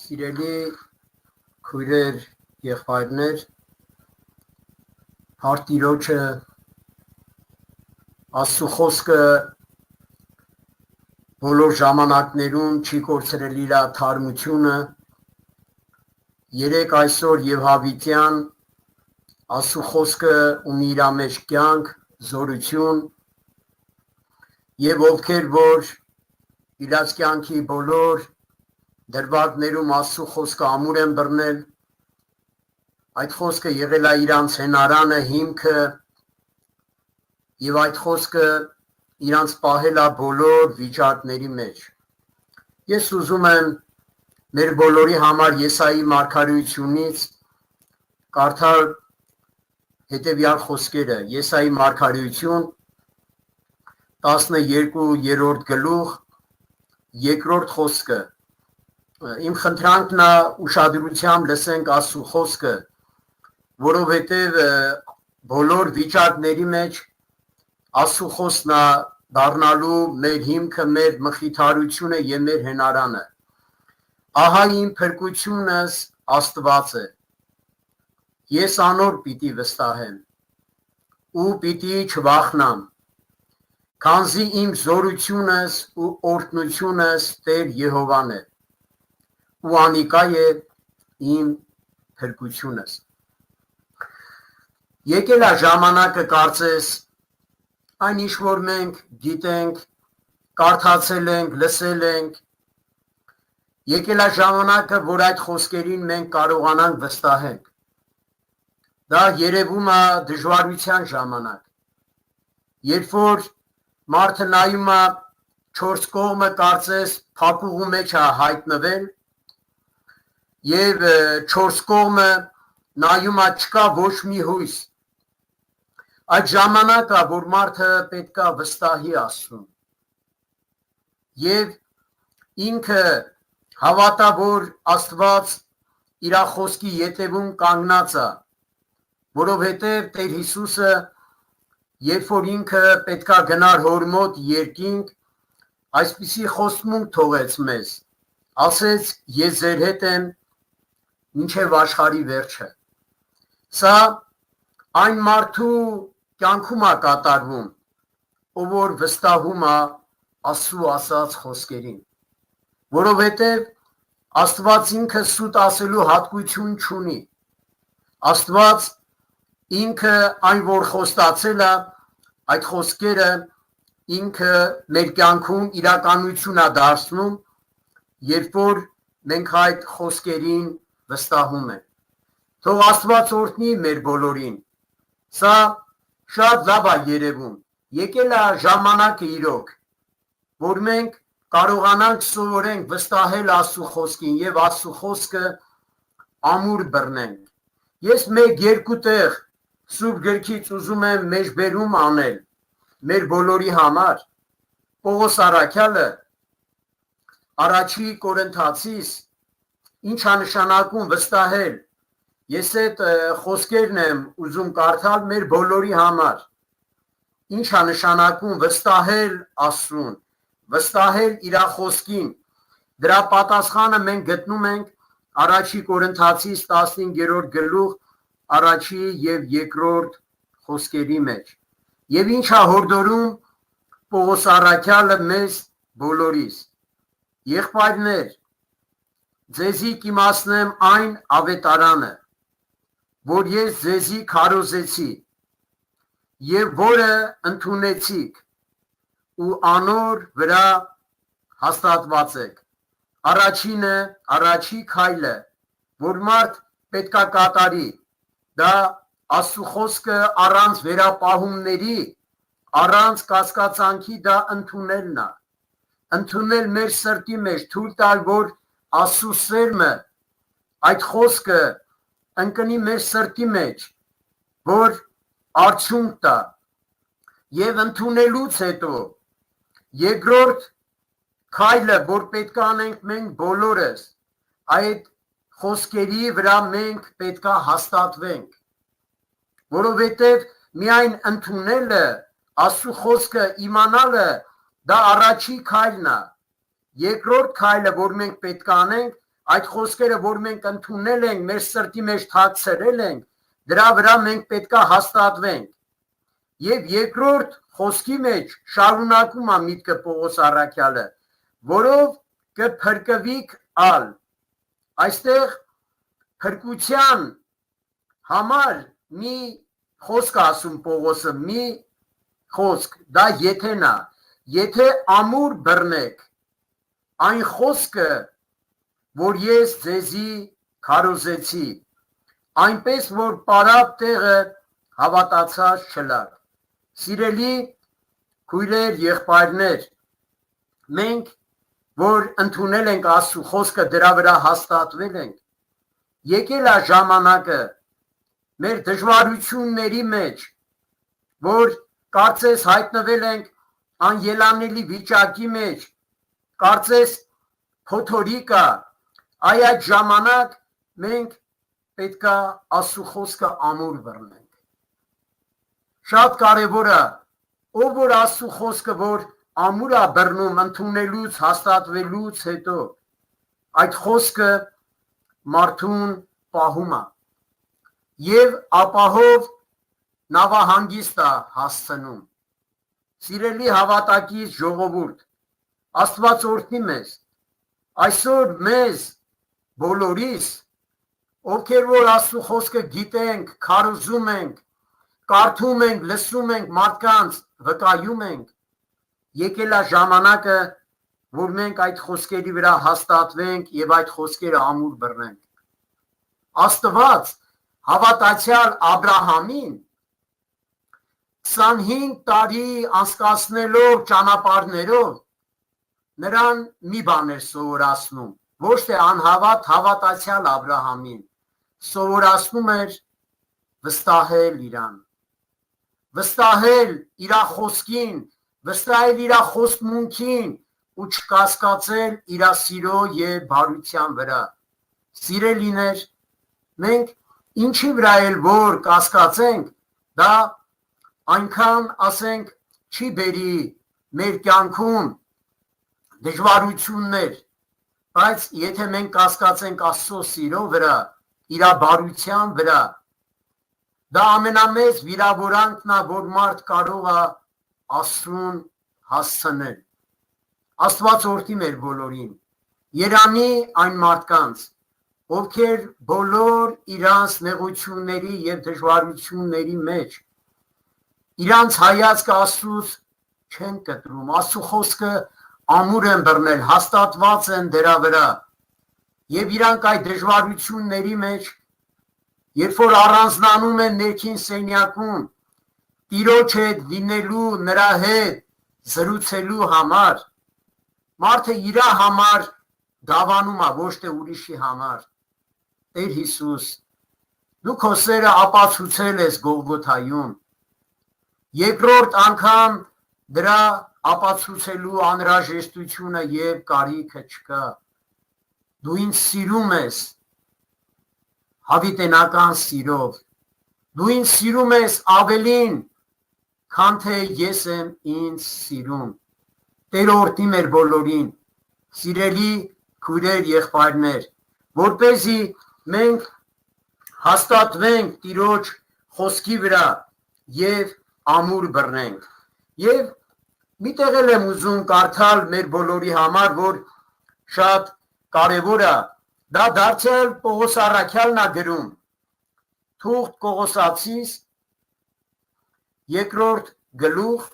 Սիրելի քույրեր, եղբայրներ, Հարտիրոջը Աստծո խոսքը բոլոր ժամանակներում չի կորցրել իր թարմությունը, երեք այսօր եւ հավիտյան Աստծո խոսքը ունի իր մեջ կյանք, զորություն, եւ ովքեր որ իրաց կյանքի բոլոր դրվագներում Աստծո խոսքը ամուր են բռնել, այդ խոսքը եղել է իրանց հենարանը, հիմքը, եւ այդ խոսքը իրանց պահել է բոլոր վիճակների մեջ։ Ես ուզում եմ մեր բոլորի համար Եսայի մարգարեությունից կարդալ հետևյալ խոսքերը, Եսայի մարգարեություն 12-րդ գլուխ, երկրորդ խոսքը։ Իմ խնդրանքն է ուշադրությամբ լսենք Աստծո խոսքը, որովհետև բոլոր վիճակների մեջ Աստծո խոսքն է դառնալու մեր հիմքը, մեր մխիթարությունը եւ մեր հենարանը։ Ահա իմ փրկությունս Աստված է։ Ես անոր պիտի վստահեմ ու պիտի չվախնամ, քանզի իմ զորությունս ու օրհնությունս Տեր Եհովան է, ու անիկա է իմ փրկությունս։ Եկել է ժամանակը կարծես այն ինչ որ մենք գիտենք, կարդացել ենք, լսել ենք, եկել է ժամանակը, որ այդ խոսքերին մենք կարողանանք վստահենք։ Դա երևում է դժվարության ժամանակ, երբ որ մարդը նայում է չորս կողմը կարծես փակուղու մեջ է հայտնվել, եւ չորս կողմը նայում է չկա ոչ մի հույս։ Այդ ժամանակը, որ մարդը պետք է վստահի Աստծուն եւ ինքը հավատա, որ Աստված իր խոսքի ետևում կանգնած է, որովհետեւ Տեր Հիսուսը երբ որ ինքը պետքա գնար հոր մոտ երկինք, այսպիսի խոստմունք թողեց մեզ, ասեց ես ձեր հետ եմ մինչև աշխարհի վերջը։ Սա այն մարդու կյանքում է կատարվում, ով որ վստահում է Աստծո ասած խոսքերին, որովհետև Աստված ինքը սուտ ասելու հատկություն չունի։ Աստված ինքը այն որ խոստացել է, այդ խոսքերը ինքը մեր կյանքում իրականություն է դարձնում, երբ որ մենք այդ խոսքերին վստահում ենք։ Թող Աստված օրհնի մեր բոլորին։ Սա շատ լավ է երևում։ Եկել է ժամանակը իրոք, որ մենք կարողանանք սովորենք վստահել Աստծո խոսքին եւ Աստծո խոսքը ամուր բռնենք։ Ես մեկ-երկու տեղ Սուրբ գրքից ուզում եմ մեջբերում անել մեր բոլորի համար։ Պողոս առաքյալը առաջի Կորինթացիս ինչ է նշանակում վստահել։ Ես այդ խոսքերն եմ ուզում կարդալ մեր բոլորի համար։ Ինչ է նշանակում վստահել Աստծուն, վստահել իր խոսքին։ Դրա պատասխանը մենք գտնում ենք առաջի Կորինթացիս 15-րդ գլուխ առաջի եւ երկրորդ խոսքերի մեջ։ Եվ ինչ է հորդորում Պողոս առաքյալը մեզ բոլորիս։ Եղբայրներ, ձեզի կիմացնեմ այն ավետարանը, որ ես ձեզի քարոզեցի եւ որը ընդունեցիք ու անոր վրա հաստատված եք։ Առաջինը, առաջի քայլը, որ մարդ պետքա կատարի, դա Աստծո խոսքը առանց վերապահումների, առանց կասկածանքի դա ընդունելն է։ Ընդունել մեր սրտի մեջ, թույլ տալ, որ Աստծո սերմը, այդ խոսքը ընկնի մեր սրտի մեջ, որ արդյունք տա։ Եվ ընդունելուց հետո երկրորդ քայլը, որ պետք է անենք մենք բոլորս, այդ խոսքերի վրա մենք պետք է հաստատվենք, որովհետև միայն ընդունելը, Աստծո խոսքը իմանալը, դա առաջի քայլն է։ Երկրորդ քայլը, որ մենք պետք է անենք, այդ խոսքերը, որ մենք ընդունել ենք, մեր սրտի մեջ թաքցրել ենք, դրա վրա մենք պետքա հաստատվենք։ Եվ երկրորդ խոսքի մեջ շարունակում է միտքը Պողոս առաքյալը, որով կփրկվիք ալ։ Այստեղ փրկության համար մի խոսք ասում Պողոսը, մի խոսք, դա եթենա, եթե ամուր բռնեք, այն խոսքը, որ ես ձեզի քարոզեցի, այնպես որ պարապ տեղը հավատացած չլար։ Սիրելի քույրեր, եղբայրներ, մենք, որ ընդունել ենք Աստծո խոսքը, դրա վրա հաստատվել ենք, եկել է ժամանակը մեր դժվարությունների մեջ, որ կարծես հայտնվել ենք անելանելի վիճակի մեջ, կարծես փոթորիկ է, այդ ժամանակ մենք պետքա Աստծո խոսքը ամուր բռնենք։ Շատ կարևոր է, ով որ Աստծո խոսքը, որ ամուր է բռնում ընդունելուց, հաստատվելուց հետո, այդ խոսքը մարդուն պահում է եւ ապահով նավահանգիստ է հասցնում։ Սիրելի հավատակից ժողովուրդ, Աստված օրհնի մեզ, այսօր մեզ բոլորիս, ովքեր որ Աստծո խոսքը գիտենք, քարոզում ենք, կարդում ենք, լսում ենք, մարդկանց վկայում ենք, եկել է ժամանակը, որ մենք այդ խոսքերի վրա հաստատվենք եւ այդ խոսքերը ամուր բռնենք։ Աստված հավատացյալ Աբրահամին 25 տարի անցկացնելով ճանապարհներով նրան մի բան էր սովորացնում, ոչ թե անհավատ հավատացյալ Աբրահամին, սովորացնում էր վստահել իրան, վստահել իր խոսքին, վստահել իր խոստմունքին ու չկասկածել իր սիրո եւ բարության վրա։ Սիրելիներ, մենք ինչի վրա էլ որ կասկածենք, դա այնքան ասենք չի բերի մեր կյանքում դժվարություններ, բայց եթե մենք կասկածենք Աստծո սիրո վրա, իր բարության վրա, դա ամենամեծ վիրավորանքն է, որ մարդ կարող է Աստծուն հասցնել։ Աստված օրհնի մեր բոլորին, երանի այն մարդկանց, ովքեր բոլոր իրանց նեղությունների եւ դժվարությունների մեջ իրանց հայացքը Աստծուց չեն կտրում, Աստծո խոսքը ամուր են բռնել, հաստատված են դրա վրա եւ իրանք այդ դժվարությունների մեջ, երբ որ առանձնանում են ներքին սենյակում Տիրոջ հետ լինելու, նրա հետ զրուցելու համար, մարդը իր համար դավանում է, ոչ թե ուրիշի համար։ Տեր Հիսուս, դու քո սերը ապացուցել ես Գողգոթայում, երկրորդ անգամ դրա ապացուցելու անհրաժեշտությունը եւ կարիքը չկա։ Դու ինձ սիրում ես հավիտենական սիրով, դու ինձ սիրում ես ավելին, քան թե ես եմ ինձ սիրում։ Տեր օրհնի մեր բոլորին, սիրելի քույրեր, եղբայրներ, որպեսզի մենք հաստատվենք Տիրոջ խոսքի վրա եւ ամուր բռնենք։ Եվ մի տեղ եմ ուզում կարդալ մեր բոլորի համար, որ շատ կարևոր է, դա դարձյալ Պողոս առաքյալն է գրում Թուղթ Կողոսացիս երկրորդ գլուխ,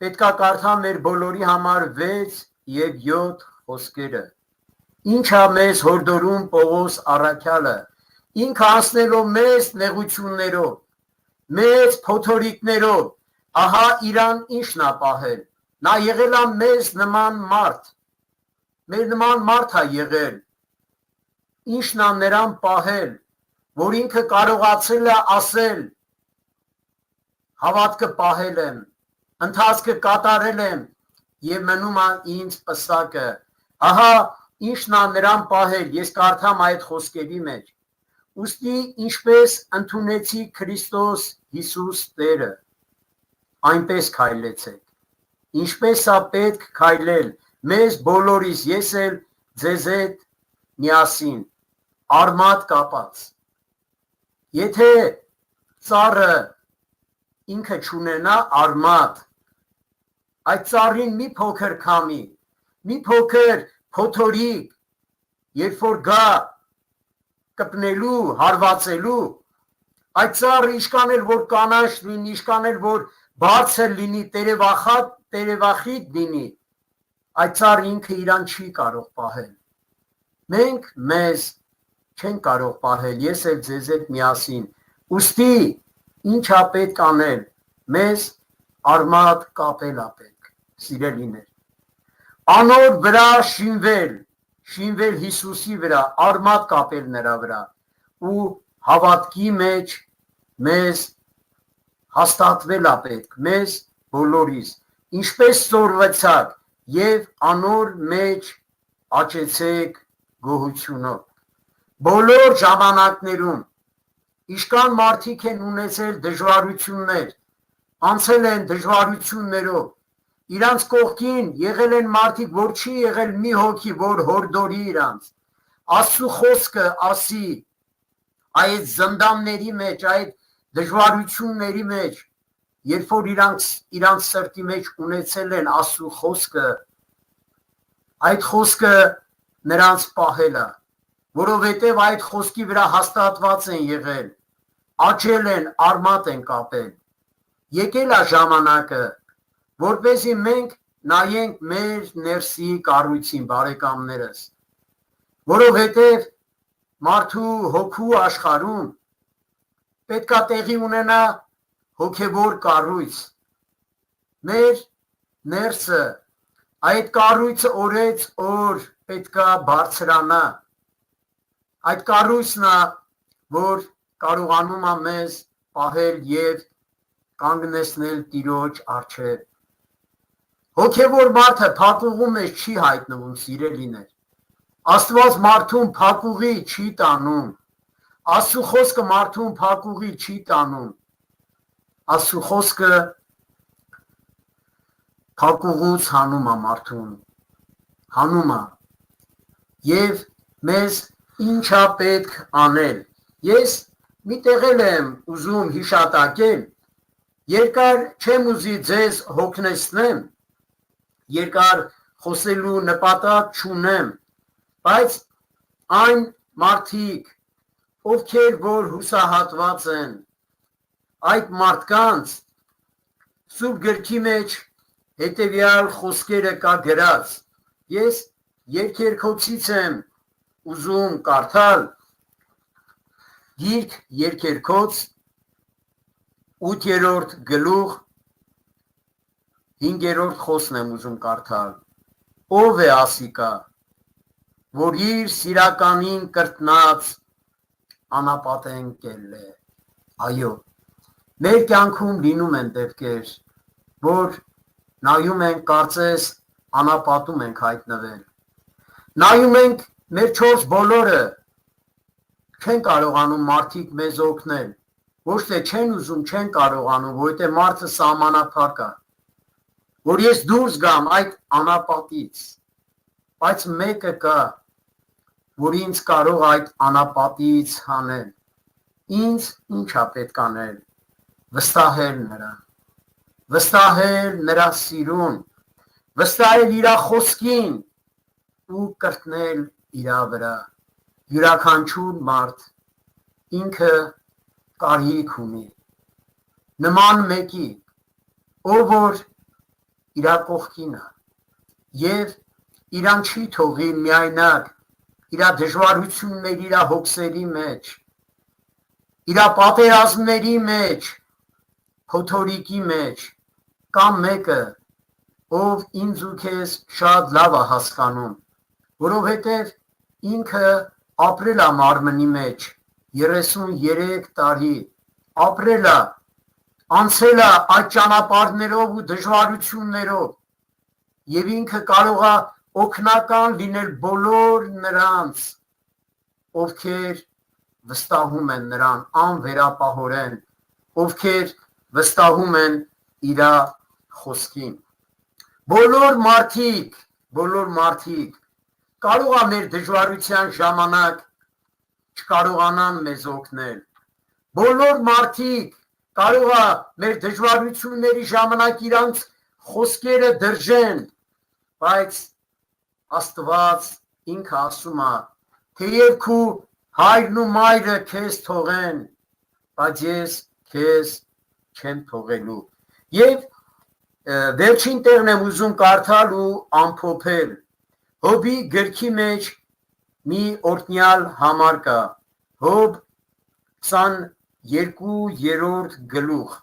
պետքա կարդա մեր բոլորի համար 6 եւ 7 խոսքերը։ Ինչ է մեզ հորդորում Պողոս առաքյալը, ինքը անցնելով մեծ նեղություններով, մեծ փոթորիկներով, ահա իրան ինչն է պահել։ Նա եղել է մեզ նման մարդ, մեր նման մարդ է եղել։ Ինչն է նրան պահել, որ ինքը կարողացել է ասել, հավատքը պահել եմ, ընթացքը կատարել եմ եւ մնում է ինձ պսակը։ Ահա ինչն է նրան պահել, ես կարդամ այդ խոսքերի մեջ։ Ուստի ինչպես ընդունեցի Քրիստոս Հիսուս Տերը, այնպես քայլեցեք։ Ինչպես է պետք քայլել մեզ բոլորիս, ես էլ ձեզ հետ միասին, արմատ կապած։ Եթե ծառը ինքը չունենա արմատ, այդ ծառին մի փոքր քամի, մի փոքր փոթորիկ, երբ որ գա կպնելու, հարվածելու, այդ ծառը իշքան էլ որ կանաչ լինի, իշքան էլ որ բարձր լինի, տերևախիտ լինի, այդ ծառը ինքը իրան չի կարող պահել։ Մենք մեզ չենք կարող պահել, ես էլ ձեզ հետ միասին։ Ուստի ինչա պետք անել, մեզ արմատ կապել ա պետք, սիրելիներ։ Անոր վրա շինվել Հիսուսի վրա, արմատ կապել նրա վրա ու հավատքի մեջ մեզ հաստատվել ա պետք, մեզ բոլորիս, ինչպես սորվեցաք եւ անոր մեջ աճեցեք գոհությունով։ Բոլոր ժամանակներում իշքան մարդիկ են ունեցել դժվարություններ, անցել են դժվարություններով, իրանց կողքին եղել են մարդիկ, որ չի եղել մի հոգի, որ հորդորի իրանց, Աստծո խոսքը ասի, այդ զնդանների մեջ, այդ դժվարությունների մեջ, երբ որ իրանց սրտի մեջ ունեցել են Աստծո խոսքը, այդ խոսքը նրանց պահել է, որովհետև այդ խոսքի վրա հաստատված են եղել, աճել են, արմատ են կապել։ Եկել է ժամանակը, որպեսզի մենք նայենք մեր ներսի կառույցին, բարեկամներս, որովհետև մարդու հոգու աշխարհում պետքա տեղի ունենա հոգևոր կառույց։ Մեր ներսը, այդ կառույցը օրեց օր պետքա բարձրանա։ Այդ կառույցն է, որ կարողանում է մեզ պահել եւ կանգնեցնել Տիրոջ առջև։ Հոգևոր մարդը փակուղու մեջ չի հայտնվում, սիրելիներ։ Աստված մարդուն փակուղի չի տանում։ Աստծո խոսքը մարդուն փակուղի չի տանում։ Աստծո խոսքը փակուղուց հանում է մարդուն, հանում է։ Եվ մեզ ինչա պետք անել։ Ես մի տեղ եմ ուզում հիշատակել, երկար չեմ ուզի ձեզ հոգնեցնեմ, երկար խոսելու նպատակ չունեմ, բայց այն մարդիկ, ովքեր որ հուսահատված են, այդ մարդկանց Սուրբ գրքի մեջ հետևյալ խոսքերը կա գրած։ Ես երկերքոցից եմ ուզում կարդալ, գիրք երկերքոց 8-րդ գլուխ 5-րդ խոսքն եմ ուզում կարդալ։ Ով է ասիկա, որ իր սիրականին կրտնած անապատեն կել է։ Այո, մեր կյանքում լինում են դեպքեր, որ նայում ենք կարծես անապատում ենք հայտնվել։ Նայում ենք մեր չորս բոլորը չեն կարողանում մարդիկ մեզ օգնել, ոչ թե չեն ուզում, չեն կարողանում, որովհետև մարդը սահմանափակ է, որ ես դուրս գամ այդ անապատից, բայց մեկը կա, որ ինձ կարող այդ անապատից հանել, ինձ ինչա պետք անել, վստահել նրա սիրուն, վստահել իրա խոսքին ու կրտնել իրա վրա։ Յուրաքանչյուր մարդ ինքը կարիք ունի նման մեկի, ով որ իրա կողքին է եւ իրան չի թողի միայնակ իրա դժվարությունների, իրա հոգսերի մեջ, իրա պատերազմների մեջ, փոթորիկի մեջ, կամ մեկը, ով ինձ ու քեզ շատ լավ է հասկանում, որովհետև ինքը ապրել է մարմնի մեջ 33 տարի, ապրել է, անցել է այդ ճանապարհներով ու դժվարություններով եւ ինքը կարող է օգնական լինել բոլոր նրանց, ովքեր վստահում են նրան անվերապահորեն, ովքեր վստահում են իր խոսքին։ Բոլոր մարդիկ կարող է մեր դժվարության ժամանակ չկարողանան մեզ օգնել։ Բոլոր մարդիկ կարող է մեր դժվարությունների ժամանակ իրանց խոսքերը դրժեն, բայց Աստված ինքը ասում է, թեև քու հայրն ու մայրը քեզ թողեն, բայց ես քեզ չեմ թողելու։ Եվ վերջին տեղն եմ ուզում կարդալ ու ամփոփել։ Հոբի գրքի մեջ մի օրտնյալ համար կա, Հոբ 22-րդ գլուխ։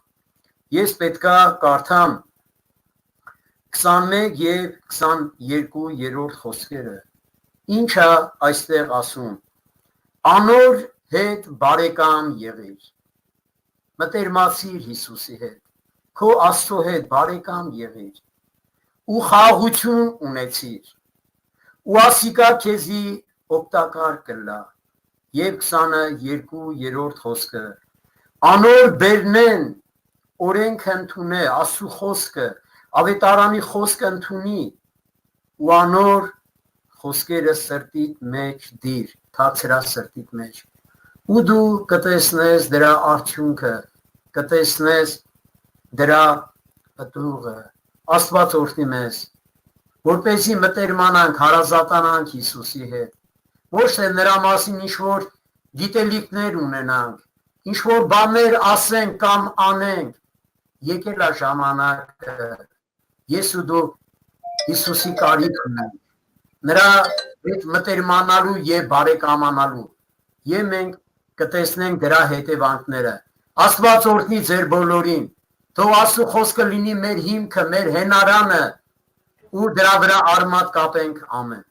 Ես պետքա կարդամ 21 եւ 22-րդ խոսքերը։ Ինչ է այստեղ ասում։ Անոր հետ բարեկամ եղիր։ Մտերմացիր Հիսուսի հետ։ Քո Աստծո հետ բարեկամ եղիր։ Ու խաղաղություն ունեցիր։ Ու ասիկա քեզի օգտակար կլա։ Եվ 22-րդ խոսքը։ Անոր բերնեն օրենք ընդունե, Աստծո խոսքը, ավետարանի խոսքը ընդունի, ու անոր խոսքերը սրտիդ մեջ դիր, թացրա սրտիդ մեջ։ Ու դու կտեսնես դրա արդյունքը, կտեսնես դրա պտուղը։ Աստված օրհնի մեզ, որպեսզի մտերմանանք, հարազատանանք Հիսուսի հետ։ Ոչ թե նրա մասին ինչ-որ գիտելիքներ ունենանք, ինչ-որ բաներ ասենք կամ անենք, եկել է ժամանակը, ես ու դու Հիսուսի կարիք ունենք, նրա հետ մտերմանալու և բարեկամանալու, և մենք կտեսնենք դրա հետևանքները։ Աստված օրհնի ձեր բոլորին, թող Աստծո խոսքը լինի մեր հիմքը, մեր հենարանը, ու դրա վրա արմատ կապենք, ամեն։